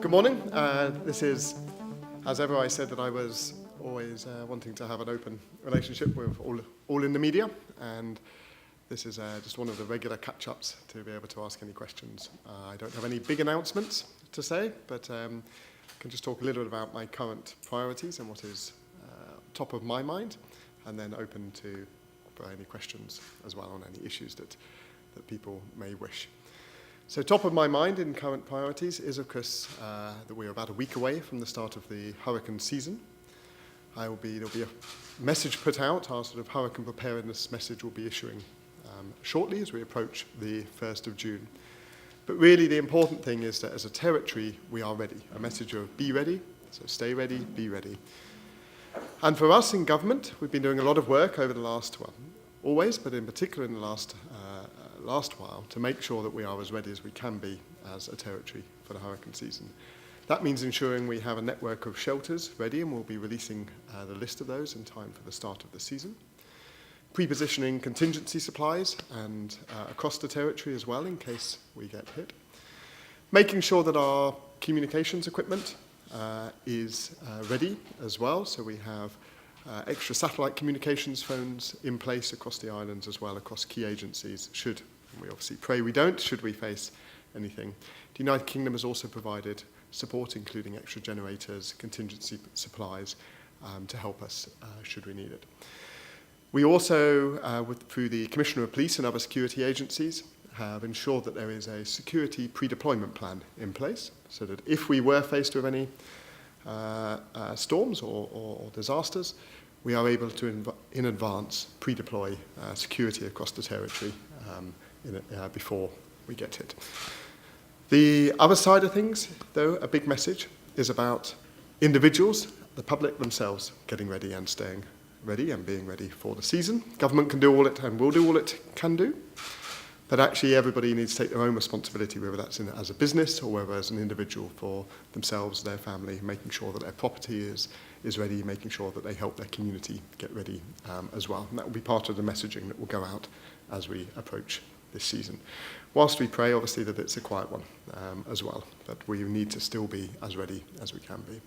Good morning. This is, as ever, I said that I was always wanting to have an open relationship with all in the media, and this is just one of the regular catch-ups to be able to ask any questions. I don't have any big announcements to say, but can just talk a little bit about my current priorities and what is top of my mind, and then open for any questions as well on any issues that people may wish. So top of my mind in current priorities is, of course, that we're about a week away from the start of the hurricane season. There'll be a message put out, our sort of hurricane preparedness message will be issuing shortly as we approach the 1st of June. But really the important thing is that as a territory, we are ready. A message of be ready, so stay ready, be ready. And for us in government, we've been doing a lot of work over the last, always, but in particular in the last while, to make sure that we are as ready as we can be as a territory for the hurricane season. That means ensuring we have a network of shelters ready, and we'll be releasing the list of those in time for the start of the season. Pre-positioning contingency supplies and across the territory as well in case we get hit. Making sure that our communications equipment is ready as well, so we have extra satellite communications phones in place across the islands as well, across key agencies, we obviously pray we don't, should we face anything. The United Kingdom has also provided support, including extra generators, contingency supplies, to help us should we need it. We also, through the Commissioner of Police and other security agencies, have ensured that there is a security pre-deployment plan in place, so that if we were faced with any storms or disasters, we are able to, in advance, pre-deploy security across the territory before we get hit. The other side of things, though, a big message, is about individuals, the public themselves, getting ready and staying ready and being ready for the season. Government can do all it and will do all it can do, but actually everybody needs to take their own responsibility, whether that's as a business or whether as an individual, for themselves, their family, making sure that their property is ready, making sure that they help their community get ready as well. And that will be part of the messaging that will go out as we approach this season. Whilst we pray, obviously, that it's a quiet one as well, that we need to still be as ready as we can be.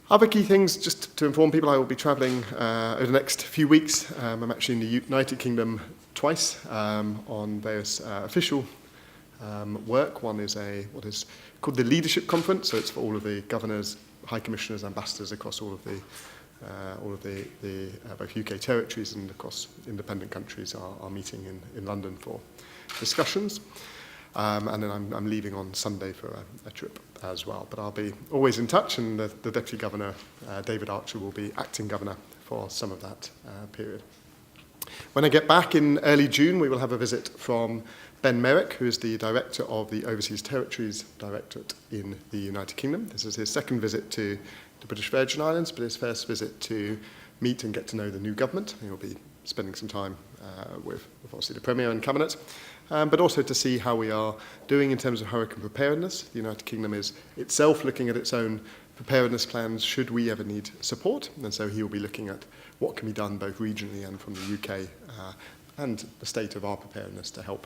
Other key things, just to inform people, I will be travelling over the next few weeks. I'm actually in the United Kingdom twice on various official work. One is what is called the Leadership Conference, so it's for all of the governors, high commissioners, ambassadors across all of the both UK territories and across independent countries are meeting in London for discussions. And then I'm leaving on Sunday for a trip as well. But I'll be always in touch, and the Deputy Governor, David Archer, will be acting governor for some of that period. When I get back in early June, we will have a visit from Ben Merrick, who is the Director of the Overseas Territories Directorate in the United Kingdom. This is his second visit to the British Virgin Islands, but his first visit to meet and get to know the new government. He'll be spending some time with obviously the Premier and Cabinet, but also to see how we are doing in terms of hurricane preparedness. The United Kingdom is itself looking at its own preparedness plans should we ever need support, and so he will be looking at what can be done both regionally and from the UK and the state of our preparedness to help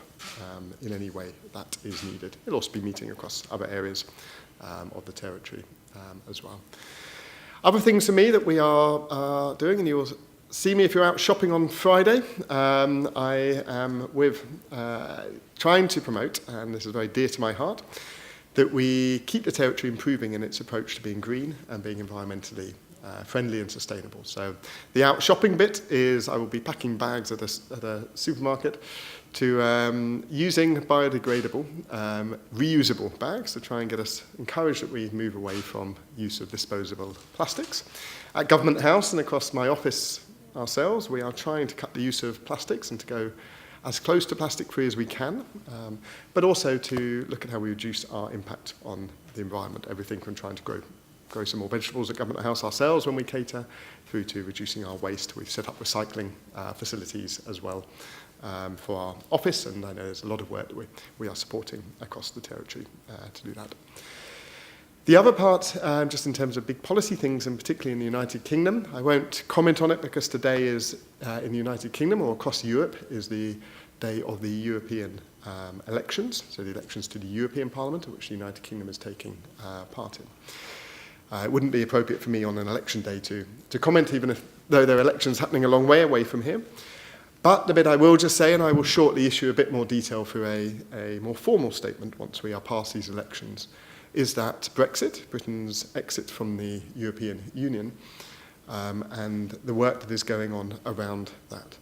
in any way that is needed. He'll also be meeting across other areas of the territory as well. Other things for me that we are doing, and you'll see me if you're out shopping on Friday. I am trying to promote, and this is very dear to my heart, that we keep the territory improving in its approach to being green and being environmentally friendly and sustainable. So the out shopping bit is I will be packing bags at a supermarket to using biodegradable, reusable bags to try and get us encouraged that we move away from use of disposable plastics. At Government House and across my office ourselves, we are trying to cut the use of plastics and to go as close to plastic-free as we can, but also to look at how we reduce our impact on the environment, everything from trying to grow some more vegetables at Government House ourselves when we cater, through to reducing our waste. We've set up recycling facilities as well for our office, and I know there's a lot of work that we are supporting across the territory to do that. The other part, just in terms of big policy things, and particularly in the United Kingdom, I won't comment on it because today is, in the United Kingdom or across Europe, is the day of the European elections, so the elections to the European Parliament, which the United Kingdom is taking part in. It wouldn't be appropriate for me on an election day to comment, even though there are elections happening a long way away from here. But the bit I will just say, and I will shortly issue a bit more detail through a more formal statement once we are past these elections, is that Brexit, Britain's exit from the European Union, and the work that is going on around that.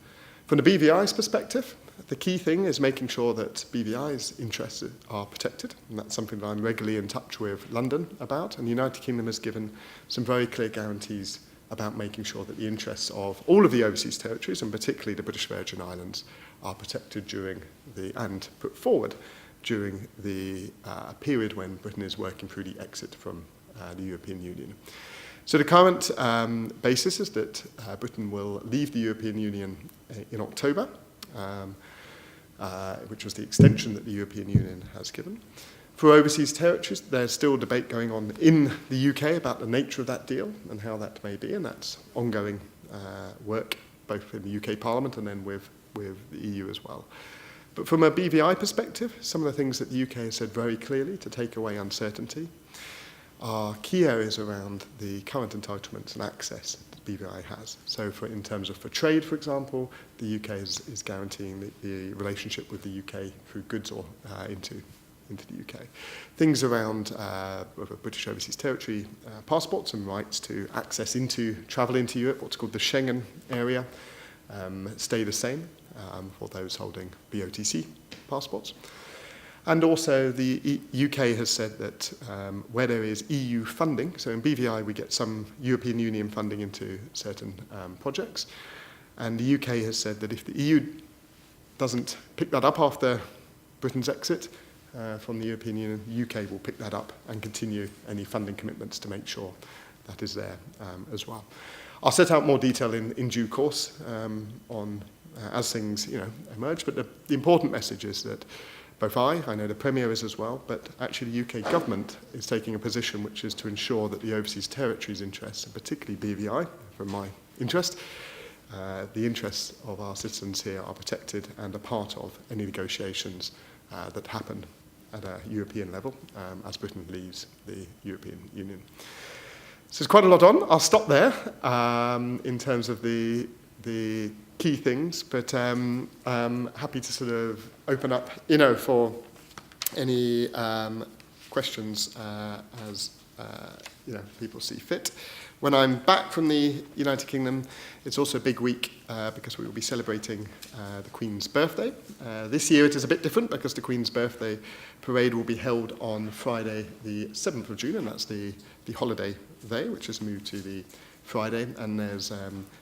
From the BVI's perspective, the key thing is making sure that BVI's interests are protected, and that's something that I'm regularly in touch with London about, and the United Kingdom has given some very clear guarantees about making sure that the interests of all of the overseas territories, and particularly the British Virgin Islands, are protected during and put forward during the period when Britain is working through the exit from the European Union. So the current basis is that Britain will leave the European Union in October, which was the extension that the European Union has given. For overseas territories, there's still debate going on in the UK about the nature of that deal and how that may be, and that's ongoing work both in the UK Parliament and then with the EU as well. But from a BVI perspective, some of the things that the UK has said very clearly to take away uncertainty are key areas around the current entitlements and access that BVI has. So in terms of for trade, for example, the UK is guaranteeing the relationship with the UK through goods or into the UK. Things around British overseas territory passports and rights to access travel into Europe, what's called the Schengen area, stay the same for those holding BOTC passports. And also the UK has said that where there is EU funding, so in BVI we get some European Union funding into certain projects, and the UK has said that if the EU doesn't pick that up after Britain's exit from the European Union, the UK will pick that up and continue any funding commitments to make sure that is there as well. I'll set out more detail in due course on as things emerge, but the important message is that both I know the Premier is as well, but actually the UK government is taking a position which is to ensure that the overseas territories' interests, and particularly BVI, from my interest, the interests of our citizens here are protected and a part of any negotiations that happen at a European level as Britain leaves the European Union. So there's quite a lot on. I'll stop there in terms of the key things, but I'm happy to sort of open up, for any questions as people see fit. When I'm back from the United Kingdom, it's also a big week because we will be celebrating the Queen's birthday. This year it is a bit different because the Queen's birthday parade will be held on Friday the 7th of June, and that's the holiday day, which has moved to the Friday, and there's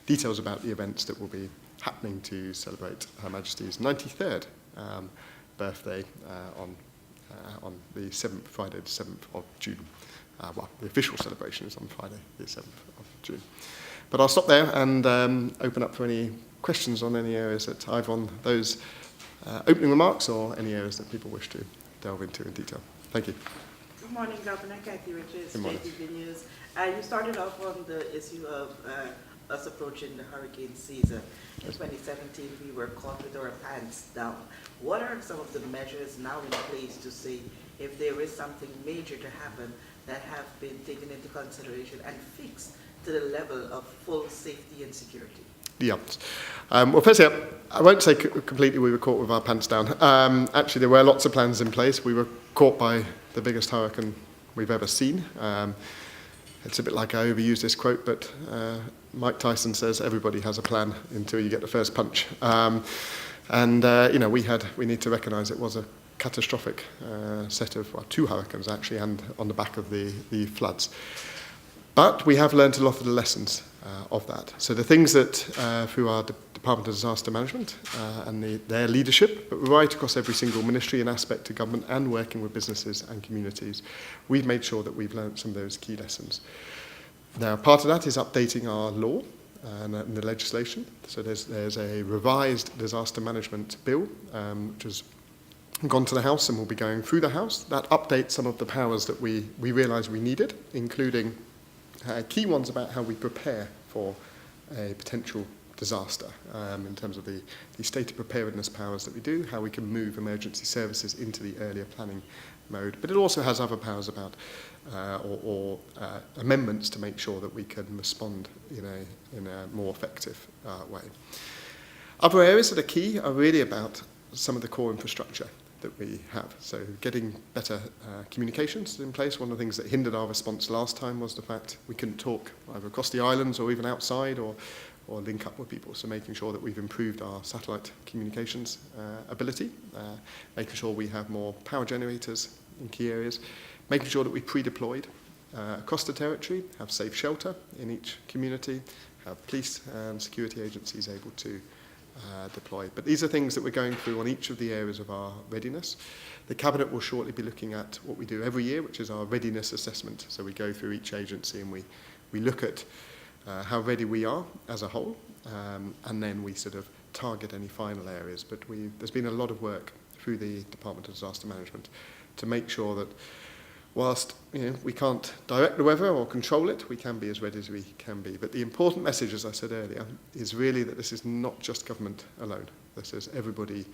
details about the events that will be happening to celebrate Her Majesty's 93rd birthday on the Friday the 7th of June. The official celebration is on Friday the 7th of June. But I'll stop there and open up for any questions on any areas that either on those opening remarks or any areas that people wish to delve into in detail. Thank you. Good morning, Governor. Kathy Richards, JTV News. You started off on the issue of us approaching the hurricane season. In 2017, we were caught with our pants down. What are some of the measures now in place to see if there is something major to happen that have been taken into consideration and fixed to the level of full safety and security? Yeah. Well, firstly, I won't say completely we were caught with our pants down. Actually, there were lots of plans in place. We were caught by the biggest hurricane we've ever seen. It's a bit like I overuse this quote, but Mike Tyson says everybody has a plan until you get the first punch. We need to recognise it was a catastrophic set of two hurricanes actually, and on the back of the floods. But we have learned a lot of the lessons of that. So the things that through our Department of Disaster Management and their leadership, but right across every single ministry and aspect of government and working with businesses and communities, we've made sure that we've learned some of those key lessons. Now, part of that is updating our law and the legislation. So there's a revised disaster management bill, which has gone to the House and will be going through the House. That updates some of the powers that we realised we needed, including key ones about how we prepare for a potential disaster in terms of the state of preparedness powers that we do, how we can move emergency services into the earlier planning mode. But it also has other powers about amendments to make sure that we can respond in a more effective way. Other areas that are key are really about some of the core infrastructure that we have. So getting better communications in place. One of the things that hindered our response last time was the fact we couldn't talk either across the islands or even outside or link up with people. So making sure that we've improved our satellite communications ability, making sure we have more power generators in key areas, making sure that we pre-deployed across the territory, have safe shelter in each community, have police and security agencies able to deploy. But these are things that we're going through on each of the areas of our readiness. The Cabinet will shortly be looking at what we do every year, which is our readiness assessment. So we go through each agency and we look at how ready we are as a whole, and then we sort of target any final areas. But there's been a lot of work through the Department of Disaster Management to make sure that whilst we can't direct the weather or control it, we can be as ready as we can be. But the important message, as I said earlier, is really that this is not just government alone. This is everybody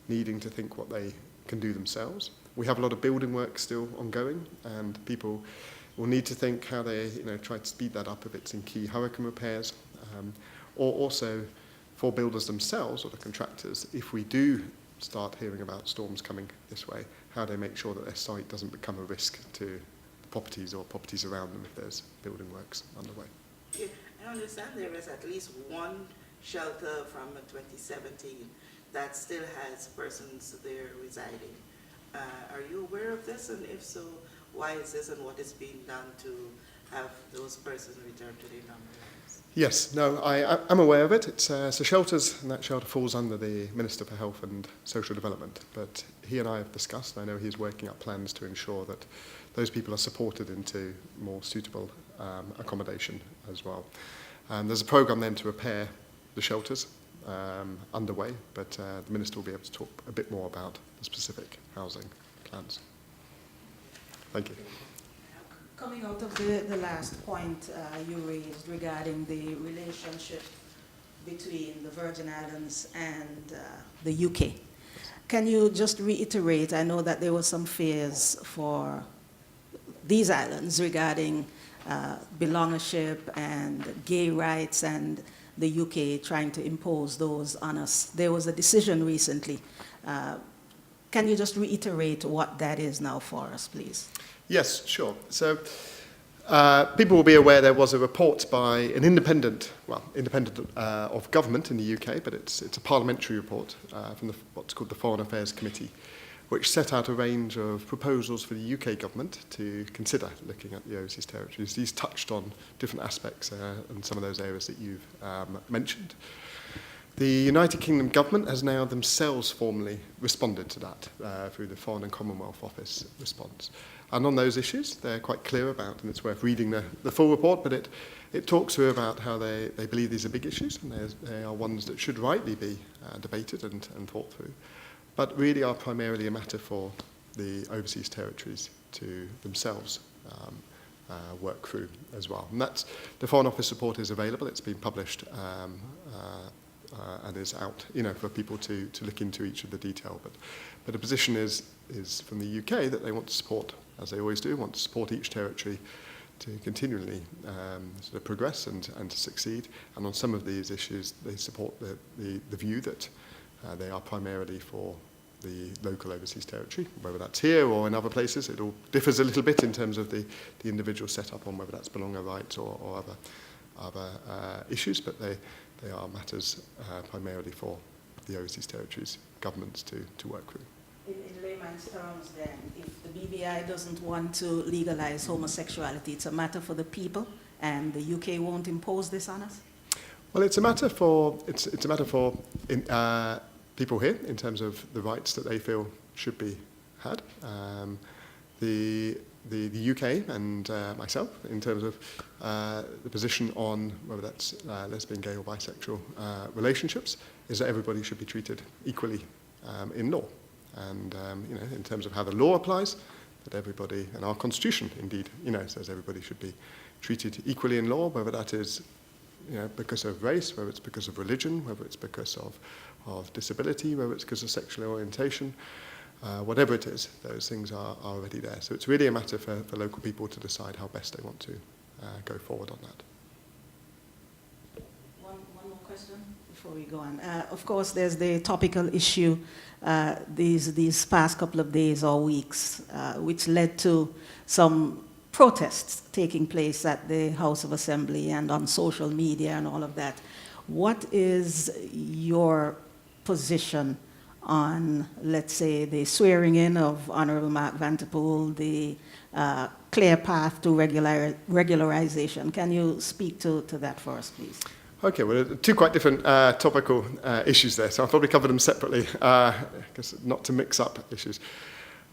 needing to think what they can do themselves. We have a lot of building work still ongoing, and people will need to think how they try to speed that up if it's in key hurricane repairs, or also for builders themselves or the contractors, if we do start hearing about storms coming this way, how they make sure that their site doesn't become a risk to properties or properties around them if there's building works underway. I understand there is at least one shelter from 2017 that still has persons there residing. Are you aware of this? And if so, why is this and what is being done to have those persons return to their normal lives? Yes, no, I'm aware of it. It's so shelters, and that shelter falls under the Minister for Health and Social Development. But he and I have discussed, and I know he's working up plans to ensure that those people are supported into more suitable accommodation as well. And there's a programme then to repair the shelters underway, but the Minister will be able to talk a bit more about the specific housing plans. Thank you. Coming out of the last point you raised regarding the relationship between the Virgin Islands and the UK, can you just reiterate, I know that there were some fears for these islands regarding belongership and gay rights and the UK trying to impose those on us. There was a decision recently. Can you just reiterate what that is now for us, please? Yes, sure. So people will be aware there was a report by an independent of government in the UK, but it's a parliamentary report from what's called the Foreign Affairs Committee, which set out a range of proposals for the UK government to consider looking at the overseas territories. These touched on different aspects and some of those areas that you've mentioned. The United Kingdom government has now themselves formally responded to that through the Foreign and Commonwealth Office response. And on those issues, they're quite clear about, and it's worth reading the full report, but it talks through about how they believe these are big issues, and they are ones that should rightly be debated and thought through, but really are primarily a matter for the overseas territories to themselves work through as well. And that's, the Foreign Office report is available, it's been published and is out, for people to look into each of the detail. But the position is from the UK that they want to support, as they always do, want to support each territory to continually sort of progress and to succeed. And on some of these issues, they support the view that they are primarily for the local overseas territory, whether that's here or in other places. It all differs a little bit in terms of the individual setup on whether that's belonger rights or other issues, but they are matters primarily for the overseas territories governments to work through. In layman's terms then, if the BBI doesn't want to legalize homosexuality, it's a matter for the people and the UK won't impose this on us? Well, it's a matter for people here in terms of the rights that they feel should be had. The UK and myself, in terms of the position on whether that's lesbian, gay or bisexual relationships, is that everybody should be treated equally in law. And in terms of how the law applies, that everybody, and our constitution indeed, says everybody should be treated equally in law, whether that is because of race, whether it's because of religion, whether it's because of disability, whether it's because of sexual orientation, whatever it is, those things are already there. So it's really a matter for local people to decide how best they want to go forward on that. One more question before we go on. Of course, there's the topical issue these past couple of days or weeks, which led to some protests taking place at the House of Assembly and on social media and all of that. What is your position on, let's say, the swearing in of Honorable Mark Van der Poel, the clear path to regularization? Can you speak to that for us, please? Okay, well, two quite different topical issues there, so I'll probably cover them separately, because not to mix up issues.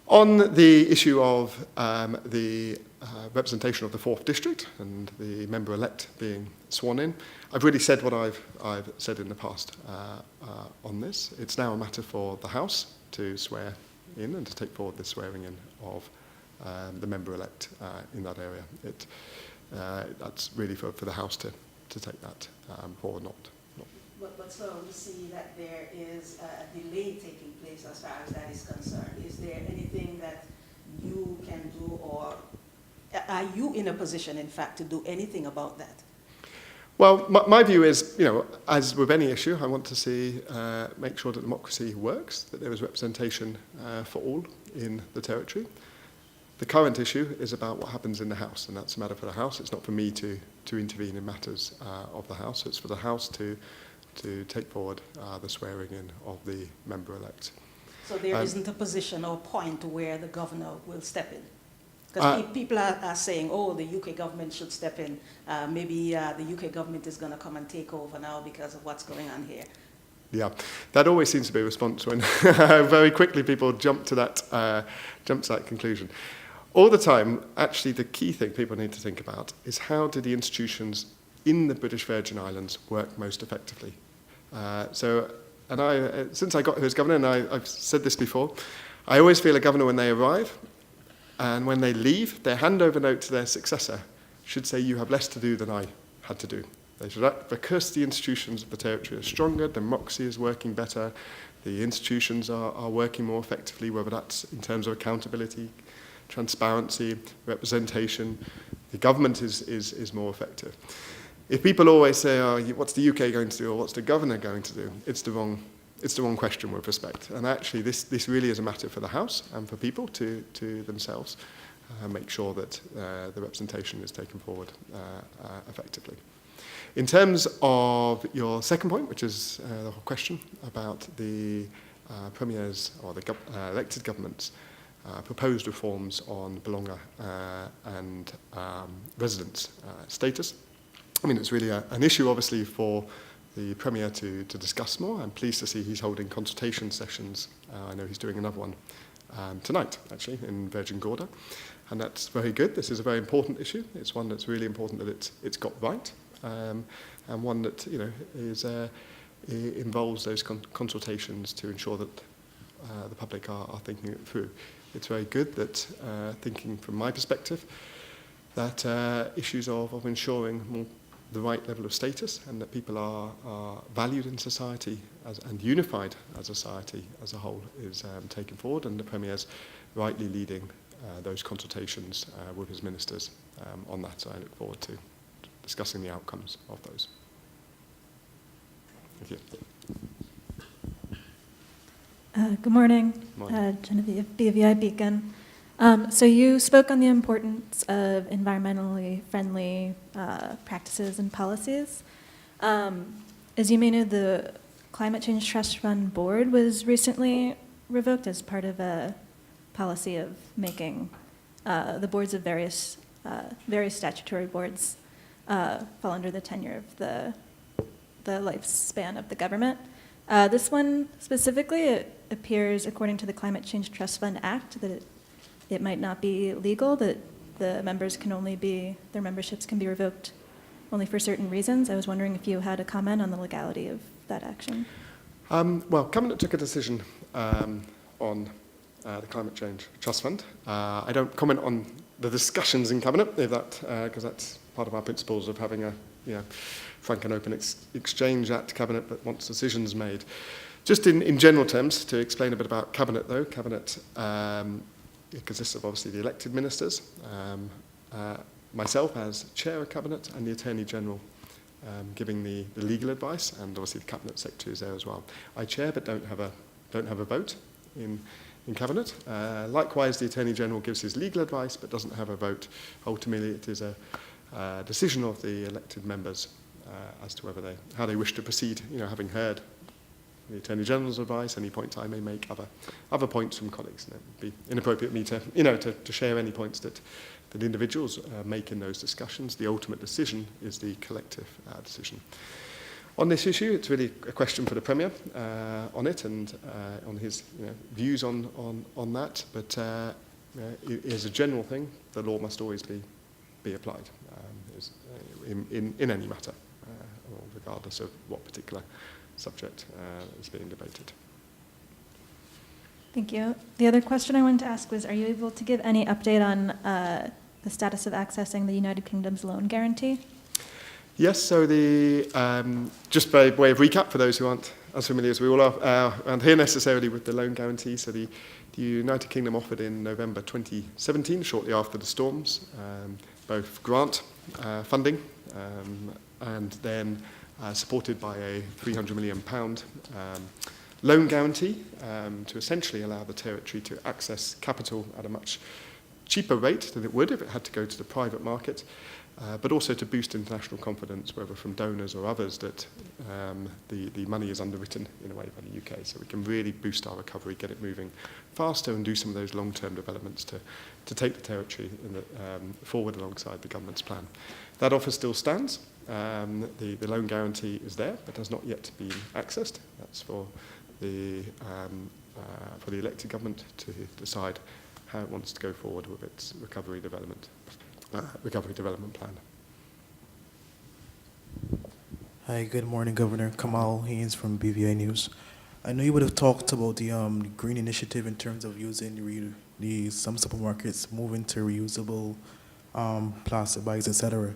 On the issue of the representation of the 4th District and the member-elect being sworn in, I've really said what I've said in the past on this. It's now a matter for the House to swear in and to take forward the swearing in of the member-elect in that area. That's really for the House to take that forward, not. But so we see that there is a delay taking place as far as that is concerned. Is there anything that you can do, or are you in a position, in fact, to do anything about that? Well, my view is, as with any issue, I want to see, make sure that democracy works, that there is representation for all in the territory. The current issue is about what happens in the House, and that's a matter for the House. It's not for me to intervene in matters of the House. It's for the House to take forward the swearing in of the member-elect. So there isn't a position or point where the governor will step in? Because people are saying, oh, the UK government should step in. Maybe the UK government is going to come and take over now because of what's going on here. Yeah, that always seems to be a response when very quickly people jump to that conclusion. All the time, actually, the key thing people need to think about is how do the institutions in the British Virgin Islands work most effectively? Since I got here as governor, and I've said this before, I always feel a governor when they arrive, and when they leave, their handover note to their successor should say, you have less to do than I had to do. They should, because the institutions of the territory are stronger, democracy is working better, the institutions are working more effectively, whether that's in terms of accountability, transparency, representation, the government is more effective. If people always say, oh, what's the UK going to do, or what's the governor going to do, it's the wrong question with respect. And actually, this really is a matter for the House and for people to themselves make sure that the representation is taken forward effectively. In terms of your second point, which is the whole question about the Premier's or the elected government's proposed reforms on belonger and residence status. I mean, it's really an issue, obviously, for the Premier to discuss more. I'm pleased to see he's holding consultation sessions. I know he's doing another one tonight, actually, in Virgin Gorda. And that's very good. This is a very important issue. It's one that's really important that it's got right, and one that, involves those consultations to ensure that the public are thinking it through. It's very good that, thinking from my perspective, that issues of ensuring the right level of status and that people are valued in society and unified as a society as a whole is taken forward, and the Premier's rightly leading those consultations with his ministers on that. So I look forward to discussing the outcomes of those. Thank you. Good morning, Morning. Genevieve, BVI Beacon. So you spoke on the importance of environmentally friendly practices and policies. As you may know, the Climate Change Trust Fund Board was recently revoked as part of a policy of making the boards of various statutory boards fall under the tenure of the lifespan of the government. This one specifically, it appears, according to the Climate Change Trust Fund Act, that it might not be legal, that the members can only their memberships can be revoked only for certain reasons. I was wondering if you had a comment on the legality of that action. Well, Cabinet took a decision on the Climate Change Trust Fund. I don't comment on the discussions in Cabinet, because that's part of our principles of having a frank and open exchange at Cabinet, but once decisions made. Just in general terms, to explain a bit about Cabinet, though, Cabinet it consists of obviously the elected ministers, myself as chair of Cabinet, and the Attorney General giving the legal advice, and obviously the Cabinet Secretary is there as well. I chair, but don't have a vote in Cabinet. Likewise, the Attorney General gives his legal advice, but doesn't have a vote. Ultimately, it is a decision of the elected members as to how they wish to proceed. Having heard the Attorney General's advice, any points I may make, other points from colleagues. And it would be inappropriate me to share any points that individuals make in those discussions. The ultimate decision is the collective decision. On this issue, it's really a question for the Premier on it and on his views on that. But as a general thing, the law must always be applied in any matter, regardless of what particular subject is being debated. Thank you. The other question I wanted to ask was, are you able to give any update on the status of accessing the United Kingdom's loan guarantee? Yes, so just by way of recap for those who aren't as familiar as we all are around here necessarily with the loan guarantee, so the United Kingdom offered in November 2017, shortly after the storms, both grant funding and then supported by a £300 million loan guarantee to essentially allow the territory to access capital at a much cheaper rate than it would if it had to go to the private market, but also to boost international confidence, whether from donors or others, that the money is underwritten in a way by the UK, so we can really boost our recovery, get it moving faster, and do some of those long-term developments to take the territory forward alongside the government's plan. That offer still stands. The loan guarantee is there, but has not yet been accessed. That's for the elected government to decide how it wants to go forward with its recovery development plan. Hi, good morning, Governor. Kamal Haynes from BVI News. I know you would have talked about the green initiative in terms of using some supermarkets moving to reusable plastic bags, etc.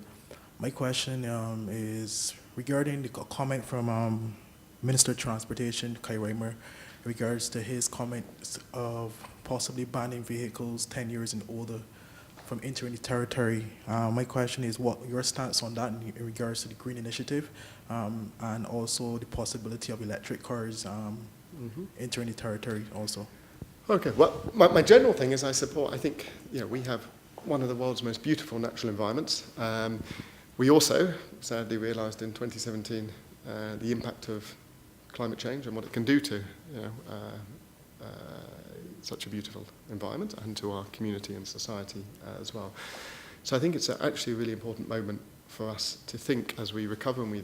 My question is regarding the comment from Minister of Transportation, Kai Reimer, in regards to his comment of possibly banning vehicles 10 years and older from entering the territory. My question is what your stance on that in regards to the green initiative and also the possibility of electric cars entering the territory also. Okay, well, my general thing is I think we have one of the world's most beautiful natural environments. We also sadly realised in 2017 the impact of climate change and what it can do to such a beautiful environment and to our community and society as well. So I think it's actually a really important moment for us to think as we recover and we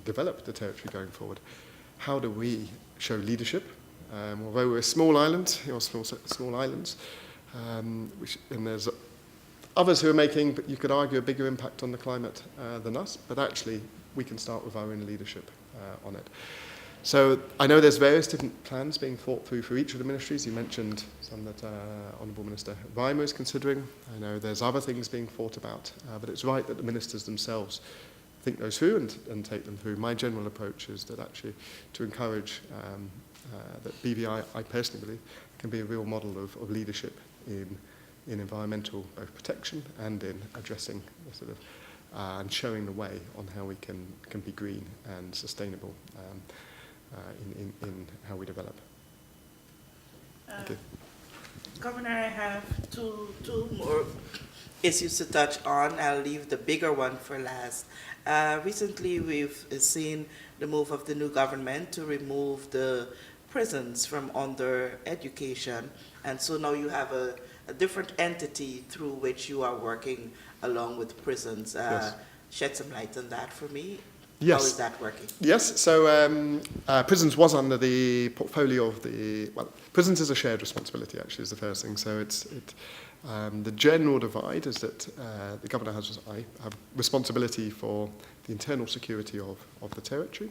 develop the territory going forward. How do we show leadership? Although we're a small island, small islands, and there's others who are making, but you could argue, a bigger impact on the climate than us, but actually we can start with our own leadership on it. So I know there's various different plans being thought through for each of the ministries. You mentioned some that Honourable Minister Reimer is considering. I know there's other things being thought about, but it's right that the ministers themselves think those through and take them through. My general approach is that actually to encourage that BVI, I personally believe, can be a real model of leadership in environmental both protection and in addressing the sort of and showing the way on how we can be green and sustainable in how we develop. Thank you. Governor, I have two more issues to touch on. I'll leave the bigger one for last. Recently, we've seen the move of the new government to remove the prisons from under education, and so now you have a different entity through which you are working along with prisons. Yes. Shed some light on that for me. Yes. How is that working? Yes, so prisons was under the portfolio of prisons is a shared responsibility, actually, is the first thing. So the general divide is that the governor I have responsibility for the internal security of the territory.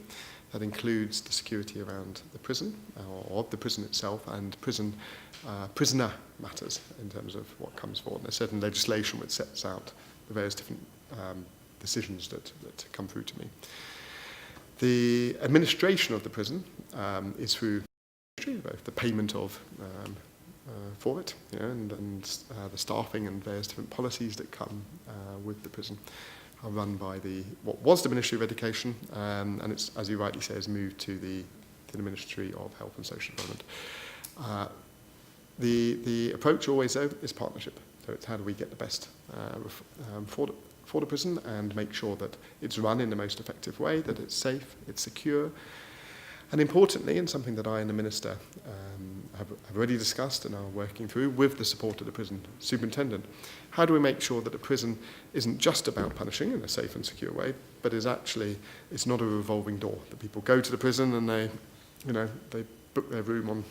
That includes the security around the prison, or of the prison itself, and prisoner matters in terms of what comes forward. There's certain legislation which sets out the various different decisions that come through to me. The administration of the prison is through both the payment of for it, and the staffing and various different policies that come with the prison are run by what was the Ministry of Education, and it's, as you rightly say, has moved to the Ministry of Health and Social Development. The approach always, though, is partnership. So it's how do we get the best for the prison and make sure that it's run in the most effective way, that it's safe, it's secure, and importantly, and something that I and the Minister have already discussed and are working through with the support of the prison superintendent, how do we make sure that the prison isn't just about punishing in a safe and secure way, but is actually, it's not a revolving door, that people go to the prison and they book their room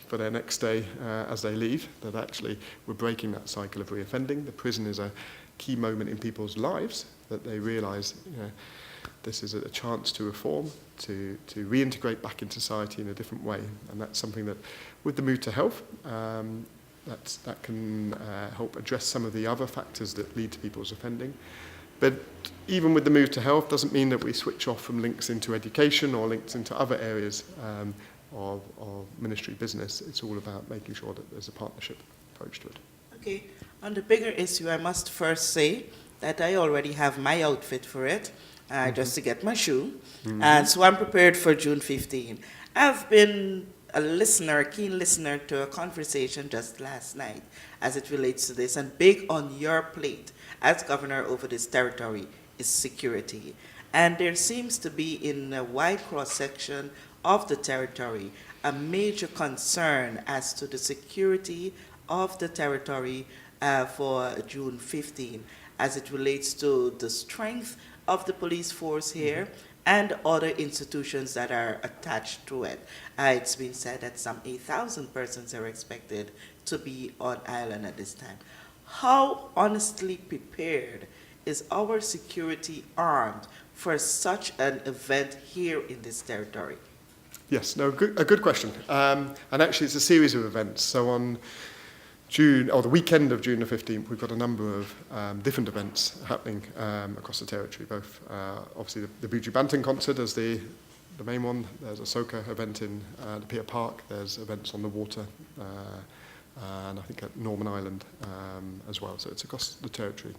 for their next day as they leave, that actually we're breaking that cycle of reoffending. The prison is a key moment in people's lives, that they realise, this is a chance to reform, to reintegrate back into society in a different way. And that's something that, with the move to health, that can help address some of the other factors that lead to people's offending. But even with the move to health doesn't mean that we switch off from links into education or links into other areas of ministry business. It's all about making sure that there's a partnership approach to it. Okay, on the bigger issue, I must first say that I already have my outfit for it, just to get my shoe. And so I'm prepared for June 15. I've been a keen listener to a conversation just last night as it relates to this, and big on your plate as governor over this territory is security. And there seems to be, in a wide cross-section of the territory, a major concern as to the security of the territory for June 15, as it relates to the strength of the police force here and other institutions that are attached to it. It's been said that some 8,000 persons are expected to be on island at this time. How honestly prepared is our security armed for such an event here in this territory? Yes, a good question. And actually it's a series of events. So on the weekend of June the 15th, we've got a number of different events happening across the territory, both obviously the Buju Banton concert as the main one. There's a soca event in the Pier Park. There's events on the water, and I think at Norman Island as well. So it's across the territory.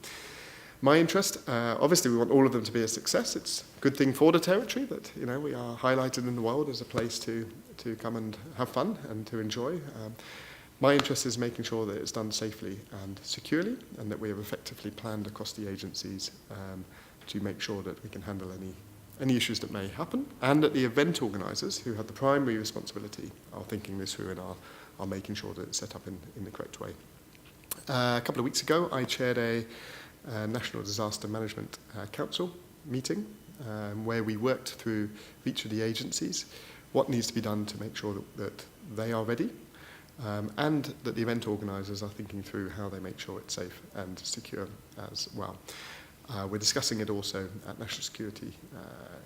My interest, obviously we want all of them to be a success. It's a good thing for the territory that we are highlighted in the world as a place to come and have fun and to enjoy. My interest is making sure that it's done safely and securely, and that we have effectively planned across the agencies to make sure that we can handle any issues that may happen, and that the event organisers, who have the primary responsibility, are thinking this through and are making sure that it's set up in the correct way. A couple of weeks ago, I chaired a National Disaster Management Council meeting where we worked through each of the agencies what needs to be done to make sure that they are ready, and that the event organisers are thinking through how they make sure it's safe and secure as well. We're discussing it also at National Security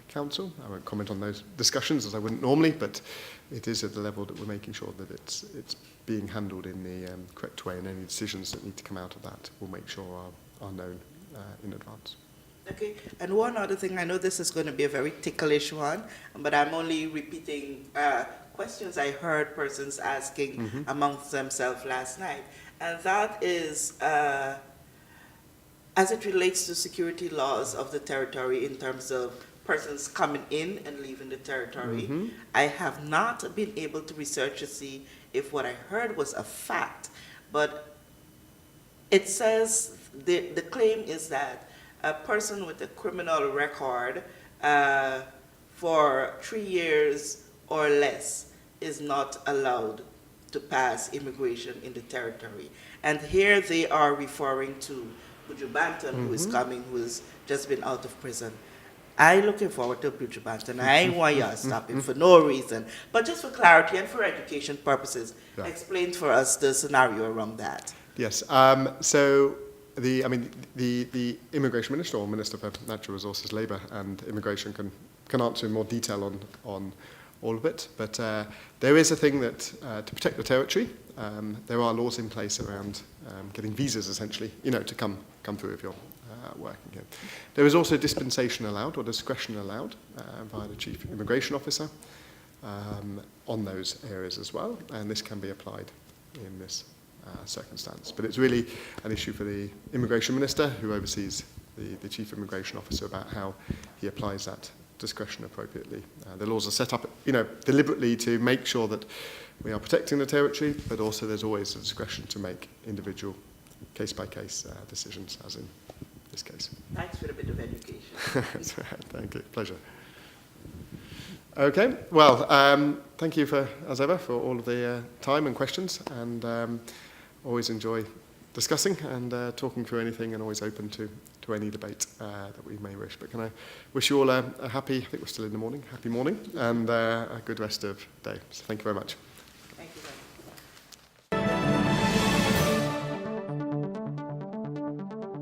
Council. I won't comment on those discussions as I wouldn't normally, but it is at the level that we're making sure that it's being handled in the correct way, and any decisions that need to come out of that we'll make sure are known in advance. Okay, and one other thing, I know this is going to be a very ticklish one, but I'm only repeating questions I heard persons asking amongst themselves last night, and that is as it relates to security laws of the territory in terms of persons coming in and leaving the territory. I have not been able to research to see if what I heard was a fact, but it says the claim is that a person with a criminal record for 3 years or less is not allowed to pass immigration in the territory. And here they are referring to Buju Banton, who is coming, who has just been out of prison. I'm looking forward to Buju Banton. I ain't want y'all stopping for no reason. But just for clarity and for education purposes, explain for us the scenario around that. Yes. So the Immigration Minister or Minister for Natural Resources, Labour and Immigration can answer in more detail on all of it. But there is a thing that to protect the territory, there are laws in place around getting visas essentially, to come through if you're working here. There is also dispensation allowed or discretion allowed by the Chief Immigration Officer on those areas as well, and this can be applied in this circumstance. But it's really an issue for the Immigration Minister, who oversees the Chief Immigration Officer, about how he applies that discretion appropriately. The laws are set up, deliberately to make sure that we are protecting the territory, but also there's always a discretion to make individual case-by-case decisions, as in this case. Thanks for a bit of education. That's right. Thank you. Pleasure. Okay. Well, thank you as ever for all of the time and questions, and always enjoy discussing and talking through anything, and always open to any debate that we may wish. But can I wish you all a happy, I think we're still in the morning, happy morning, and a good rest of the day. So thank you very much. Thank you very much.